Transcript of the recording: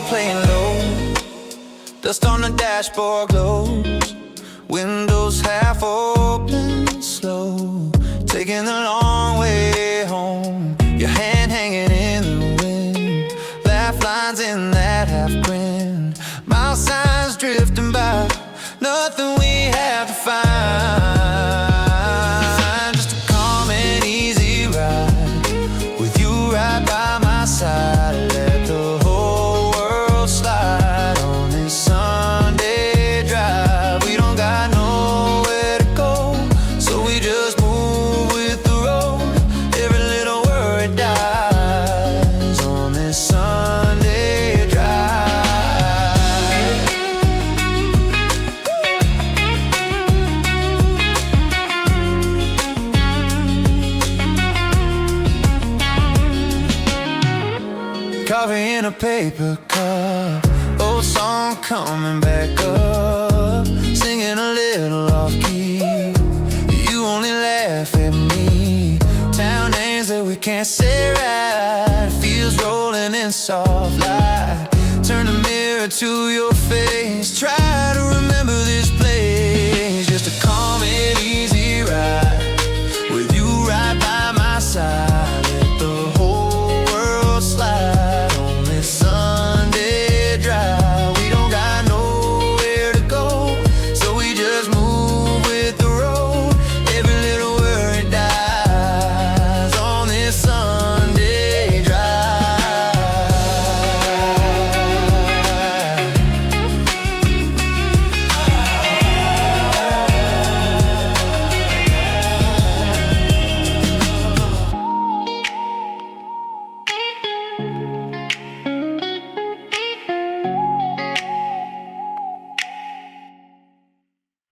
playing low. Dust on the dashboard glows. Windows half open, slow. Taking the long way home. Your hand hanging in the wind. Laugh lines in that half grin. Mile signs drifting by. Nothing we have to find. Just a calm and easy ride. With you right by my side. Let the whole world slide on this Sunday drive. We don't got nowhere to go, so we just move with the road. Every little worry dies on this Sunday drive. Coffee in a paper cup, old song coming back up, singing a little off key. You only laugh at me. Town names that we can't say right. Feels rolling in soft light. Turn the mirror to your face. Try